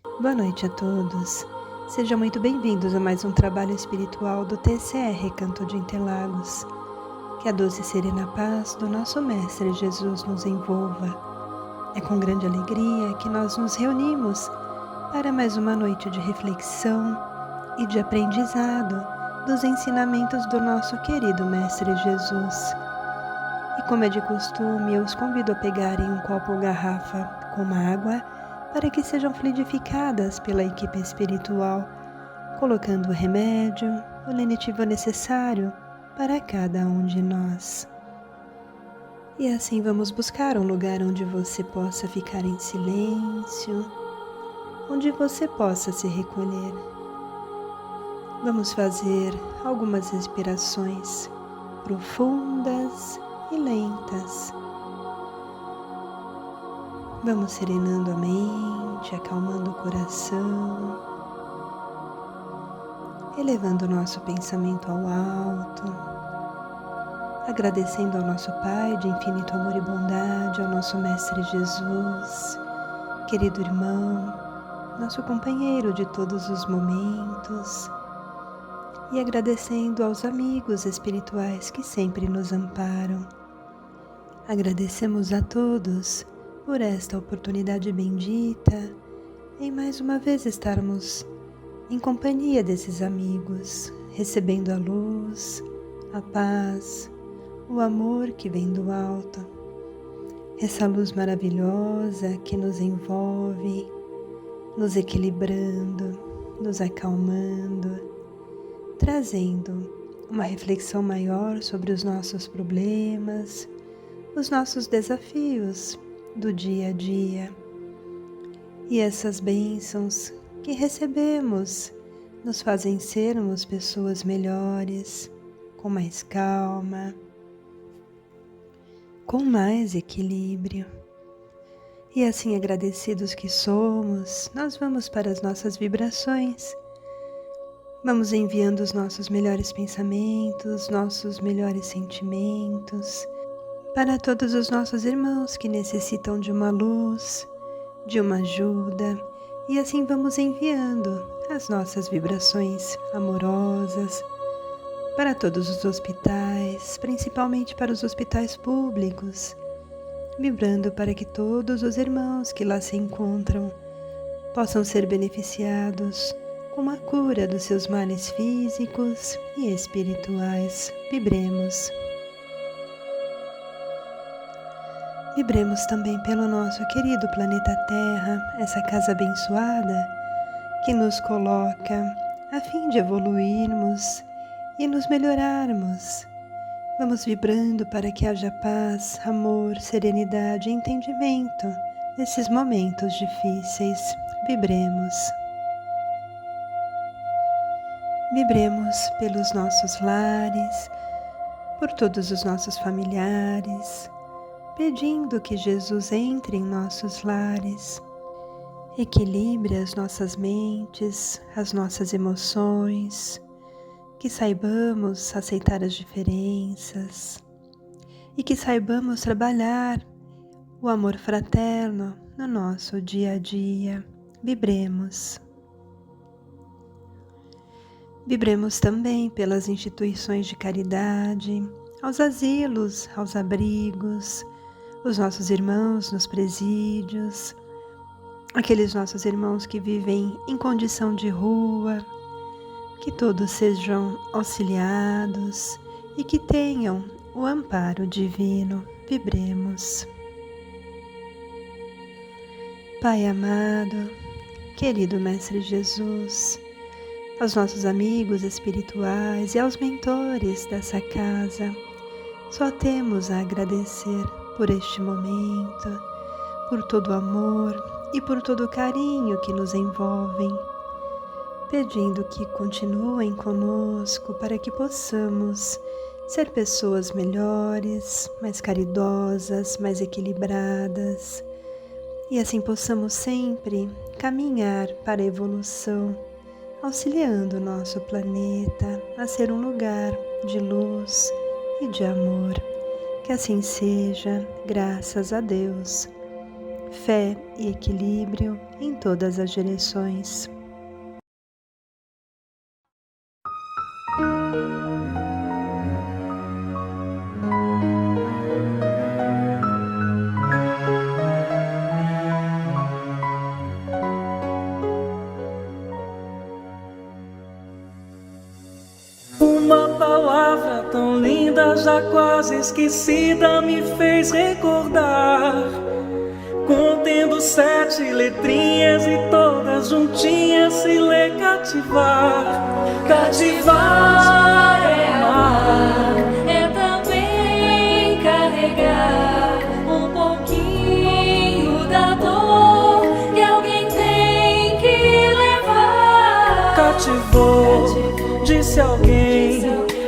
Boa noite a todos. Sejam muito bem-vindos a mais um trabalho espiritual do TCR Canto de Interlagos. Que a doce e serena paz do nosso Mestre Jesus nos envolva. É com grande alegria que nós nos reunimos para mais uma noite de reflexão e de aprendizado dos ensinamentos do nosso querido Mestre Jesus. E como é de costume, eu os convido a pegarem um copo ou garrafa com uma água para que sejam fluidificadas pela equipe espiritual, colocando o remédio, o lenitivo necessário para cada um de nós. E assim vamos buscar um lugar onde você possa ficar em silêncio, onde você possa se recolher. Vamos fazer algumas respirações profundas e lentas. Vamos serenando a mente, acalmando o coração, elevando o nosso pensamento ao alto, agradecendo ao nosso Pai de infinito amor e bondade, ao nosso Mestre Jesus, querido irmão, nosso companheiro de todos os momentos, e agradecendo aos amigos espirituais que sempre nos amparam. Agradecemos a todos por esta oportunidade bendita em mais uma vez estarmos em companhia desses amigos, recebendo a luz, a paz, o amor que vem do alto, essa luz maravilhosa que nos envolve, nos equilibrando, nos acalmando, trazendo uma reflexão maior sobre os nossos problemas, os nossos desafios do dia a dia. E essas bênçãos que recebemos nos fazem sermos pessoas melhores, com mais calma, com mais equilíbrio. E assim, agradecidos que somos, nós vamos para as nossas vibrações. Vamos enviando os nossos melhores pensamentos, nossos melhores sentimentos, para todos os nossos irmãos que necessitam de uma luz, de uma ajuda, e assim vamos enviando as nossas vibrações amorosas para todos os hospitais, principalmente para os hospitais públicos, vibrando para que todos os irmãos que lá se encontram possam ser beneficiados com a cura dos seus males físicos e espirituais. Vibremos. Vibremos também pelo nosso querido planeta Terra, essa casa abençoada que nos coloca a fim de evoluirmos e nos melhorarmos. Vamos vibrando para que haja paz, amor, serenidade e entendimento nesses momentos difíceis. Vibremos. Vibremos pelos nossos lares, por todos os nossos familiares, pedindo que Jesus entre em nossos lares, equilibre as nossas mentes, as nossas emoções, que saibamos aceitar as diferenças e que saibamos trabalhar o amor fraterno no nosso dia a dia. Vibremos. Vibremos também pelas instituições de caridade, aos asilos, aos abrigos, os nossos irmãos nos presídios, aqueles nossos irmãos que vivem em condição de rua, que todos sejam auxiliados e que tenham o amparo divino. Vibremos. Pai amado, querido Mestre Jesus, aos nossos amigos espirituais e aos mentores dessa casa, só temos a agradecer por este momento, por todo o amor e por todo o carinho que nos envolvem, pedindo que continuem conosco para que possamos ser pessoas melhores, mais caridosas, mais equilibradas, e assim possamos sempre caminhar para a evolução, auxiliando o nosso planeta a ser um lugar de luz e de amor. Que assim seja, graças a Deus. fé e equilíbrio em todas as direções. Uma palavra tão linda, já quase esquecida, me fez recordar. Contendo 7 letrinhas e todas juntinhas se lê cativar. Cativar é amar, é também carregar um pouquinho da dor que alguém tem que levar. Cativou, disse alguém,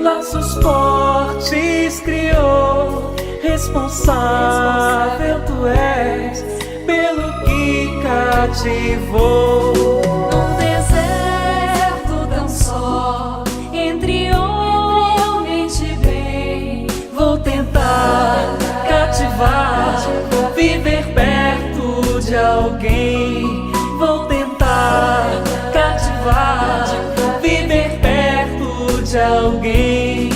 laços fortes criou. Responsável tu és pelo que cativou. Num deserto tão só, entre homens de bem, vou tentar cativar, viver perto de alguém. Vou tentar cativar, viver perto de alguém.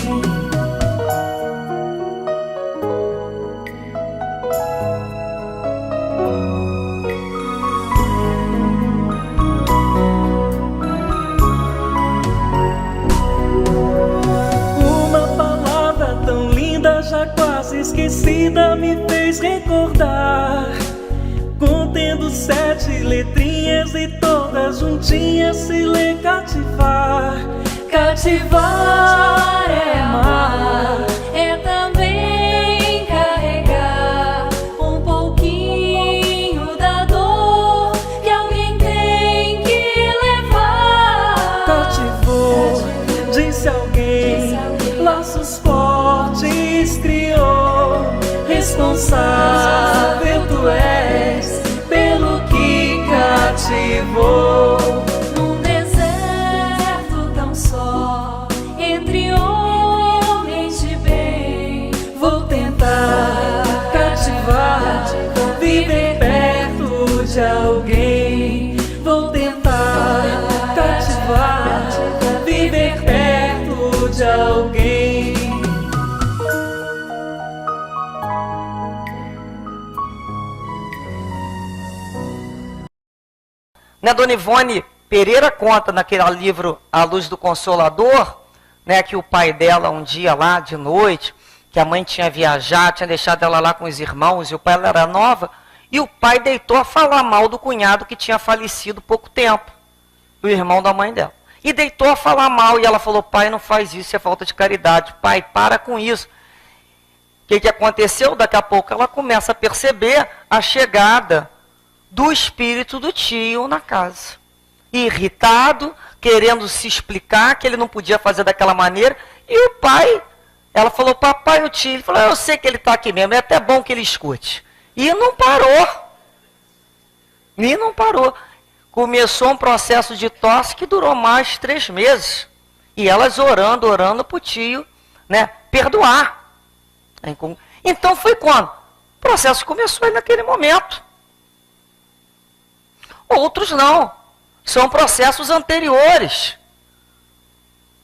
Já quase esquecida, me fez recordar. Contendo 7 letrinhas e todas juntinhas se lê cativar. Cativar é amar, é também carregar um pouquinho da dor que alguém tem que levar. Cativou, disse alguém, laços fortes criou. Responsável tu és pelo que cativou. Num deserto tão só, entre homens de bem, vou tentar cativar, viver perto de alguém. Vou tentar cativar, viver perto de alguém. Né, Dona Ivone Pereira conta naquele livro A Luz do Consolador, né, que o pai dela um dia lá de noite, que a mãe tinha viajado, tinha deixado ela lá com os irmãos, e o pai ela era nova, e o pai deitou a falar mal do cunhado que tinha falecido pouco tempo, o irmão da mãe dela. E deitou a falar mal, e ela falou, pai, não faz isso, é falta de caridade. Pai, para com isso. O que aconteceu? Daqui a pouco ela começa a perceber a chegada do espírito do tio na casa. Irritado, querendo se explicar que ele não podia fazer daquela maneira. E o pai, ela falou, papai, o tio, ele falou, eu sei que ele está aqui mesmo, é até bom que ele escute. E não parou. E não parou. Começou um processo de tosse que durou mais de 3 meses. E elas orando para o tio, né, perdoar. Então foi quando? O processo começou aí naquele momento. Outros não. São processos anteriores.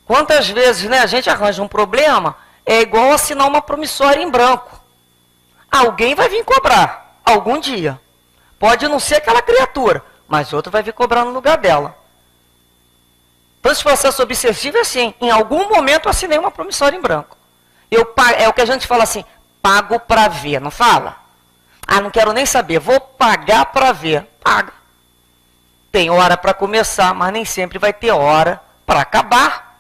Quantas vezes, né, a gente arranja um problema, é igual assinar uma promissória em branco. Alguém vai vir cobrar, algum dia. Pode não ser aquela criatura, mas outro vai vir cobrar no lugar dela. Então, esse processo obsessivo é assim. Em algum momento eu assinei uma promissória em branco. É o que a gente fala assim, pago para ver, não fala? Ah, não quero nem saber, vou pagar para ver. Paga. Tem hora para começar, mas nem sempre vai ter hora para acabar.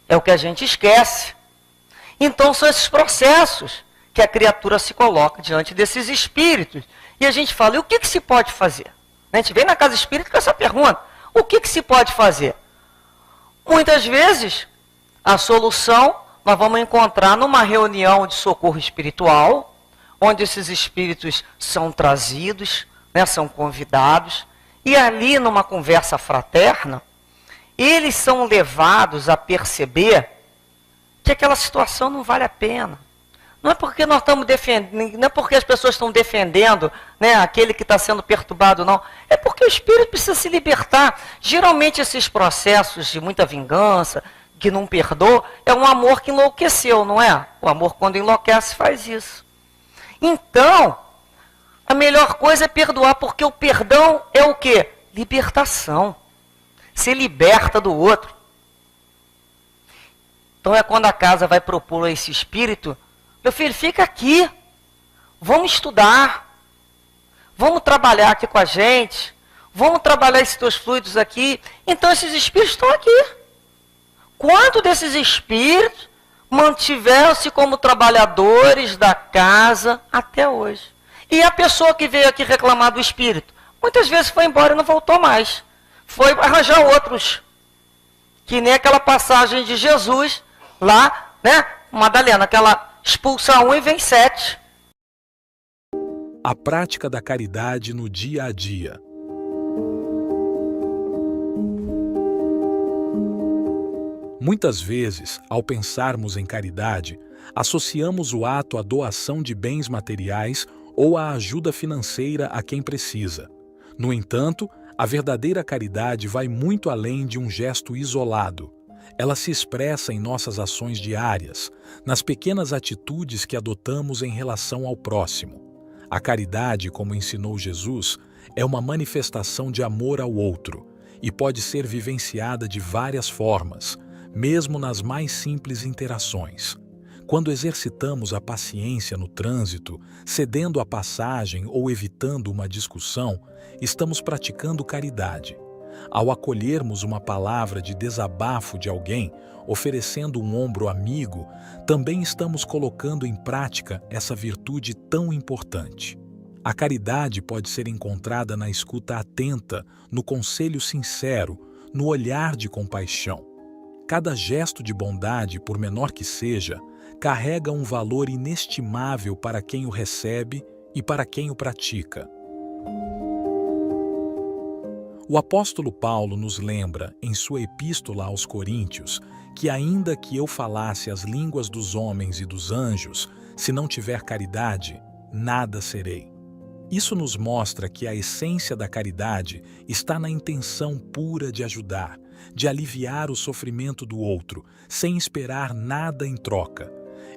É o que a gente esquece. Então são esses processos que a criatura se coloca diante desses espíritos. E a gente fala, e o que se pode fazer? A gente vem na casa espírita com essa pergunta. O que se pode fazer? Muitas vezes, a solução nós vamos encontrar numa reunião de socorro espiritual, onde esses espíritos são trazidos, né, são convidados, e ali numa conversa fraterna, eles são levados a perceber que aquela situação não vale a pena. Não é porque nós estamos defendendo, não é porque as pessoas estão defendendo, né, aquele que está sendo perturbado, não. É porque o espírito precisa se libertar. Geralmente esses processos de muita vingança, que não perdoa, é um amor que enlouqueceu, não é? O amor, quando enlouquece, faz isso. Então, a melhor coisa é perdoar, porque o perdão é o quê? Libertação. Se liberta do outro. Então é quando a casa vai propor a esse espírito: meu filho, fica aqui, vamos estudar, vamos trabalhar aqui com a gente, vamos trabalhar esses teus fluidos aqui. Então esses espíritos estão aqui. Quanto desses espíritos mantiveram-se como trabalhadores da casa até hoje? E a pessoa que veio aqui reclamar do espírito, muitas vezes foi embora e não voltou mais. Foi arranjar outros. Que nem aquela passagem de Jesus lá, né? Madalena, aquela expulsa um e vem 7. A prática da caridade no dia a dia. Muitas vezes, ao pensarmos em caridade, associamos o ato à doação de bens materiais ou à ajuda financeira a quem precisa. No entanto, a verdadeira caridade vai muito além de um gesto isolado. Ela se expressa em nossas ações diárias, nas pequenas atitudes que adotamos em relação ao próximo. A caridade, como ensinou Jesus, é uma manifestação de amor ao outro e pode ser vivenciada de várias formas, mesmo nas mais simples interações. Quando exercitamos a paciência no trânsito, cedendo a passagem ou evitando uma discussão, estamos praticando caridade. Ao acolhermos uma palavra de desabafo de alguém, oferecendo um ombro amigo, também estamos colocando em prática essa virtude tão importante. A caridade pode ser encontrada na escuta atenta, no conselho sincero, no olhar de compaixão. Cada gesto de bondade, por menor que seja, carrega um valor inestimável para quem o recebe e para quem o pratica. O apóstolo Paulo nos lembra, em sua epístola aos Coríntios, que ainda que eu falasse as línguas dos homens e dos anjos, se não tiver caridade, nada serei. Isso nos mostra que a essência da caridade está na intenção pura de ajudar, de aliviar o sofrimento do outro, sem esperar nada em troca.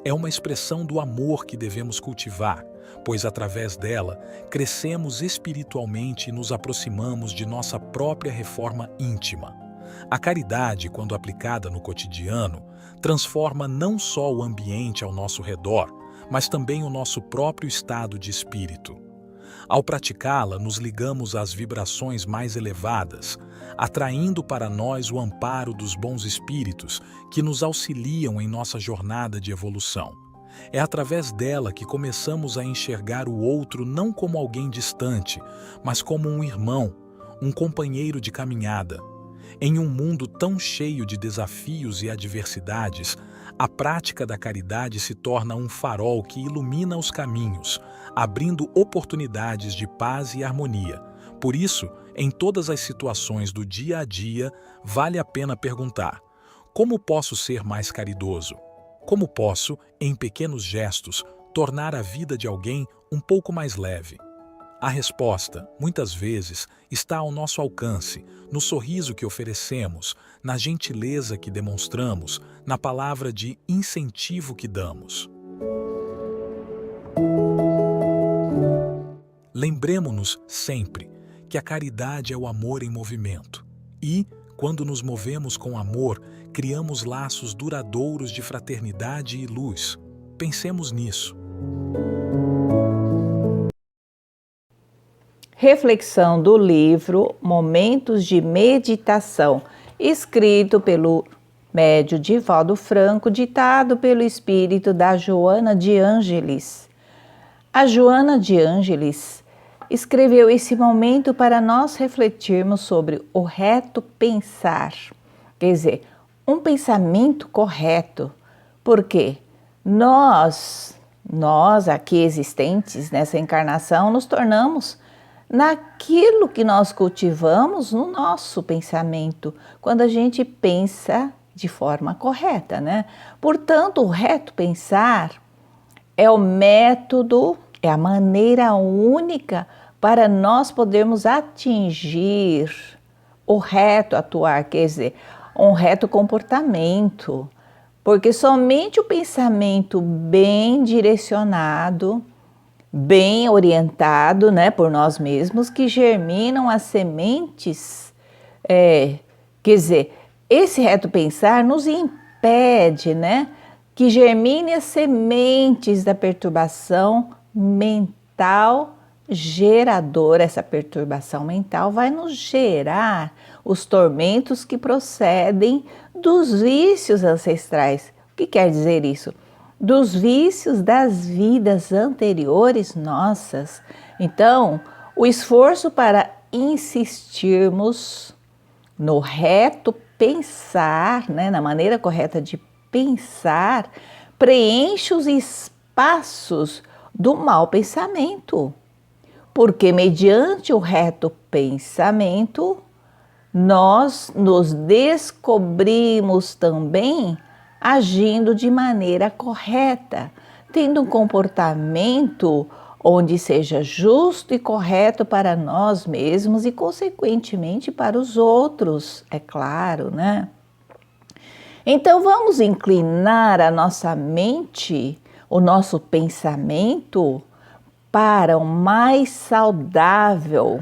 É uma expressão do amor que devemos cultivar, pois através dela crescemos espiritualmente e nos aproximamos de nossa própria reforma íntima. A caridade, quando aplicada no cotidiano, transforma não só o ambiente ao nosso redor, mas também o nosso próprio estado de espírito. Ao praticá-la, nos ligamos às vibrações mais elevadas, atraindo para nós o amparo dos bons espíritos que nos auxiliam em nossa jornada de evolução. É através dela que começamos a enxergar o outro não como alguém distante, mas como um irmão, um companheiro de caminhada. Em um mundo tão cheio de desafios e adversidades, a prática da caridade se torna um farol que ilumina os caminhos, abrindo oportunidades de paz e harmonia. Por isso, em todas as situações do dia a dia, vale a pena perguntar: como posso ser mais caridoso? Como posso, em pequenos gestos, tornar a vida de alguém um pouco mais leve? A resposta, muitas vezes, está ao nosso alcance, no sorriso que oferecemos, na gentileza que demonstramos, na palavra de incentivo que damos. Lembremo-nos sempre que a caridade é o amor em movimento e, quando nos movemos com amor, criamos laços duradouros de fraternidade e luz. Pensemos nisso. Reflexão do livro Momentos de Meditação, escrito pelo médium Divaldo Franco, ditado pelo espírito da Joana de Ângeles. A Joana de Ângeles escreveu esse momento para nós refletirmos sobre o reto pensar, quer dizer, um pensamento correto, porque nós aqui existentes nessa encarnação, nos tornamos naquilo que nós cultivamos no nosso pensamento, quando a gente pensa de forma correta, né? Portanto, o reto pensar é o método, é a maneira única para nós podermos atingir o reto atuar, quer dizer, um reto comportamento. Porque somente o pensamento bem direcionado, bem orientado, né, por nós mesmos, que germinam as sementes, quer dizer, esse reto pensar nos impede, né, que germine as sementes da perturbação mental geradora. Essa perturbação mental vai nos gerar os tormentos que procedem dos vícios ancestrais. O que quer dizer isso? Dos vícios das vidas anteriores nossas. Então, o esforço para insistirmos no reto pensar, né, na maneira correta de pensar, preenche os espaços do mau pensamento. Porque mediante o reto pensamento, nós nos descobrimos também agindo de maneira correta, tendo um comportamento onde seja justo e correto para nós mesmos e, consequentemente, para os outros, é claro, né? Então, vamos inclinar a nossa mente, o nosso pensamento, para o mais saudável,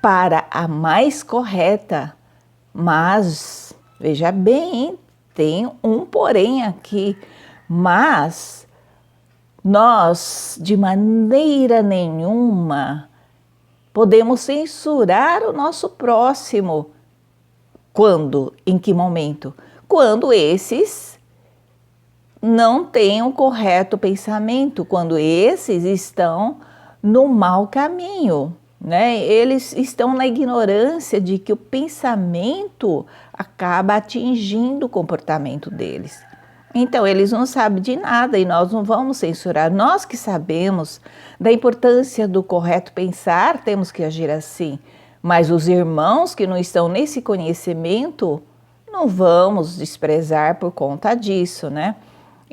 para a mais correta. Mas, veja bem, tem um porém aqui, mas nós, de maneira nenhuma, podemos censurar o nosso próximo. Quando? Em que momento? Quando esses não têm o correto pensamento, quando esses estão no mau caminho, né? Eles estão na ignorância de que o pensamento acaba atingindo o comportamento deles. Então, eles não sabem de nada e nós não vamos censurar. Nós que sabemos da importância do correto pensar, temos que agir assim. Mas os irmãos que não estão nesse conhecimento, não vamos desprezar por conta disso, né?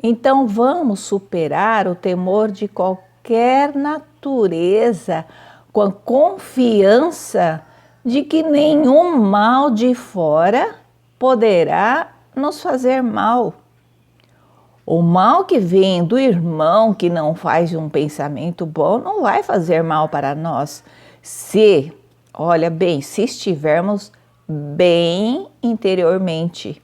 Então, vamos superar o temor de qualquer natureza com a confiança de que nenhum mal de fora poderá nos fazer mal. O mal que vem do irmão que não faz um pensamento bom não vai fazer mal para nós. Se, olha bem, se estivermos bem interiormente.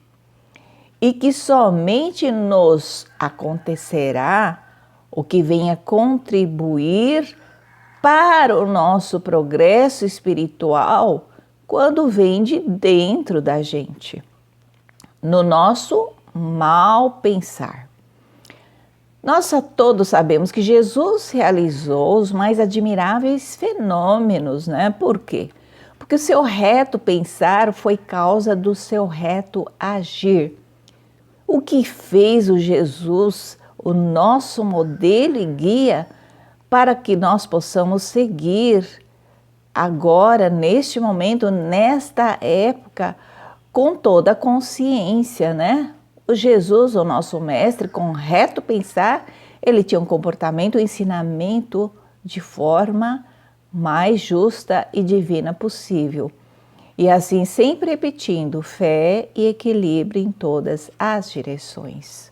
E que somente nos acontecerá o que venha contribuir para o nosso progresso espiritual quando vem de dentro da gente, no nosso mal pensar. Nós todos sabemos que Jesus realizou os mais admiráveis fenômenos, né? Por quê? Porque o seu reto pensar foi causa do seu reto agir. O que fez o Jesus, o nosso modelo e guia, para que nós possamos seguir agora, neste momento, nesta época, com toda a consciência, né? O Jesus, o nosso mestre, com reto pensar, ele tinha um comportamento, um ensinamento de forma mais justa e divina possível. E assim, sempre repetindo, fé e equilíbrio em todas as direções.